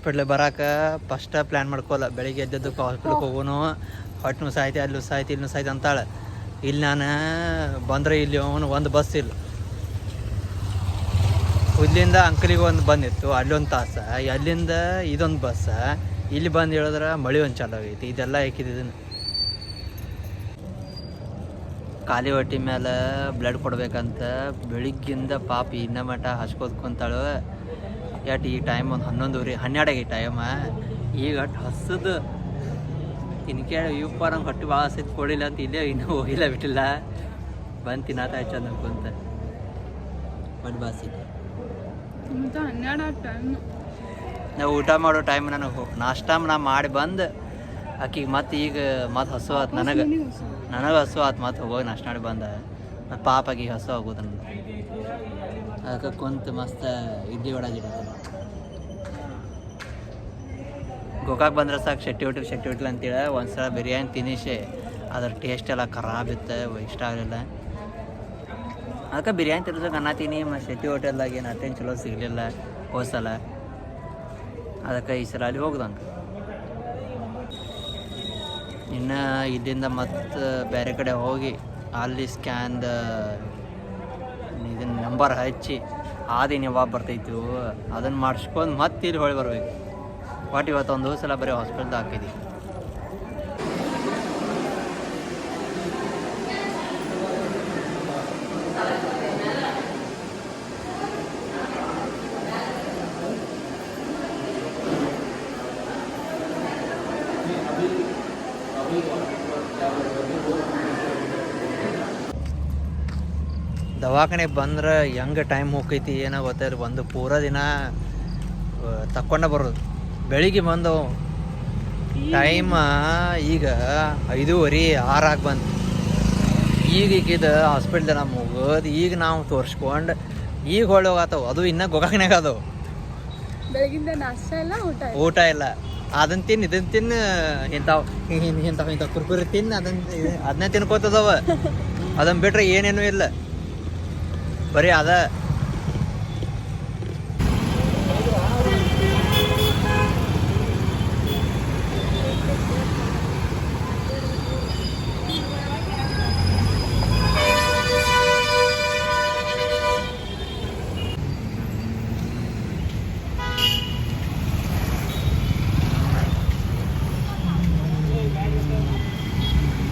ಹಾಸ್ಪಿಟ್ಲಿಗೆ ಬರೋಕೆ first plan ಮಾಡ್ಕೋಲ್ಲ. ಬೆಳಿಗ್ಗೆ ಎದ್ದದ್ದಕ್ಕೆ ಹಾಸ್ಪಿಟ್ಲಿಗೆ ಹೋಗೋನು, ಹೊಟ್ಟೆ ನುಸಾಯ್ತಿ ಅಲ್ಲಿ ನುಸಾಯ್ತಿ ಇಲ್ಲಿ ನುಸಾಯ್ತಿ ಅಂತಾಳೆ. ಇಲ್ಲಿ ನಾನು ಬಂದರೆ ಇಲ್ಲಿ ಅವನು ಒಂದು ಬಸ್ ಇಲ್ಲ. ಇಲ್ಲಿಂದ ಅಂಕಲಿಗೆ ಒಂದು ಬಂದಿತ್ತು, ಅಲ್ಲೊಂದು ತಾಸು, ಅಲ್ಲಿಂದ ಇದೊಂದು ಬಸ್, ಇಲ್ಲಿ ಬಂದು ಹೇಳಿದ್ರೆ ಮಳೆ ಒಂದು ಚಾಲು ಆಗೈತಿ. ಇದೆಲ್ಲ ಹಾಕಿದ್ದೀನಿ. ಖಾಲಿ ಹೊಟ್ಟೆ ಮೇಲೆ ಬ್ಲಡ್ ಕೊಡ್ಬೇಕಂತ ಬೆಳಿಗ್ಗಿಂದ ಪಾಪ ಇನ್ನ ಮಠ ಹಚ್ಕೋದ್ ಕುಂತಾಳು. ಎಟ್ ಈ ಟೈಮ್ ಒಂದು 11:30 12 ಆಗೈತಿ ಟೈಮ. ಈಗ ಅಟ್ ಹಸದು ತಿನ್ಕೆ ಇಪ್ಪ ನಂಗೆ ಹೊಟ್ಟೆ ಭಾಳ ಹಸಿದು ಕೊಡಿಲ್ಲ ಅಂತ ಇಲ್ಲೇ ಇನ್ನೂ ಹೋಗಿಲ್ಲ ಬಿಟ್ಟಿಲ್ಲ. ಬಂದು ತಿನ್ನತ್ತ ಚಂದ ಕುಂತ ಹೊಟ್ಟೆ ಬಾಸಿತ್ತು. ನಾವು ಊಟ ಮಾಡೋ ಟೈಮ್ ನನಗೆ ನಾಷ್ಟ ನಾ ಮಾಡಿ ಬಂದು ಆಕಿಗೆ ಮತ್ತೆ ಈಗ ಮತ್ತೆ ಹಸು ಆತು. ನನಗೆ ಹಸು ಆತು. ಮತ್ತೆ ಹೋಗಿ ನಾಷ್ಟ ಮಾಡಿ ಬಂದ ಮತ್ತು ಪಾಪಾಗಿ ಹಸು ಆಗೋದು ನನಗೆ. ಅದಕ್ಕೆ ಕುಂತು ಮಸ್ತ್ ಇಡ್ಲಿ ವಡ ಜಿಡೋದು. ಗೋಕಾಕ್ ಬಂದ್ರೆ ಸಾಕು ಶೆಟ್ಟಿ ಹೋಟೆಲ್ ಅಂತೇಳಿ ಒಂದು ಸಲ ಬಿರಿಯಾನಿ ತಿನ್ನಿಸಿ ಅದ್ರ ಟೇಸ್ಟ್ ಎಲ್ಲ ಖರಾಬ್ ಇತ್ತು, ಇಷ್ಟ ಆಗಲಿಲ್ಲ. ಅದಕ್ಕೆ ಬಿರಿಯಾನಿ ತಿನ್ಸೋಕೆ ಅನ್ನತೀನಿ. ಮತ್ತು ಶೆಟ್ಟಿ ಹೋಟೆಲ್ದಾಗ ಏನು ಅಷ್ಟೇನು ಚಲೋ ಸಿಗಲಿಲ್ಲ ಹೋದ ಸಲ. ಅದಕ್ಕೆ ಈ ಸಲ ಅಲ್ಲಿ ಹೋಗ್ದಂಗೆ. ಇನ್ನು ಇಲ್ಲಿಂದ ಮತ್ತು ಬೇರೆ ಕಡೆ ಹೋಗಿ ಅಲ್ಲಿ ಸ್ಕ್ಯಾನ್ದ ಇದನ್ನ ನಂಬರ್ ಹಚ್ಚಿ ಆದಿನ ಯಾವಾಗ ಬರ್ತೈತು ಅದನ್ನು ಮಾಡಿಸ್ಕೊಂಡು ಮತ್ತೆ ಇಲ್ಲಿ ಹೊಳಿ ಬರ್ಬೇಕು. ಬಟ್ ಇವತ್ತೊಂದು ಸಲ ಬರೀ ಹಾಸ್ಪಿಟ್ಲ್ದಾಗ ಹಾಕಿದ್ವಿ. ದವಾಖಾನೆಗೆ ಬಂದ್ರೆ ಹೆಂಗೆ ಟೈಮ್ ಹೋಗೈತಿ ಏನೋ ಗೊತ್ತಾಯಿಲ್ಲ. ಒಂದು ಪೂರ ದಿನ ತಕ್ಕೊಂಡ ಬರೋದು. ಬೆಳಿಗ್ಗೆ ಬಂದು ಟೈಮ ಈಗ 5:30 6 ಆಗಿ ಬಂದು ಈಗಿದು ಹಾಸ್ಪಿಟ್ಲ್ದಾಗ ಮುಗೋದು. ಈಗ ನಾವು ತೋರಿಸ್ಕೊಂಡು ಈಗ ಹೋಗೋಗತ್ತವು. ಅದು ಇನ್ನೂ ಗೋಕಾಕ್ನಾಗ ಅದಾವು. ಬೆಳಗಿಂದ ನಾಷ್ಟ ಇಲ್ಲ, ಊಟ ಇಲ್ಲ. ಅದನ್ನು ತಿನ್ನು ಇದನ್ನು ತಿನ್ನು ಇಂಥವು ಕುರ್ಕುರಿ ತಿನ್ನು ಅದನ್ನೇ ತಿನ್ಕೋತದವ. ಅದನ್ನು ಬಿಟ್ರೆ ಏನೇನೂ ಇಲ್ಲ. ಬರೀ ಅದ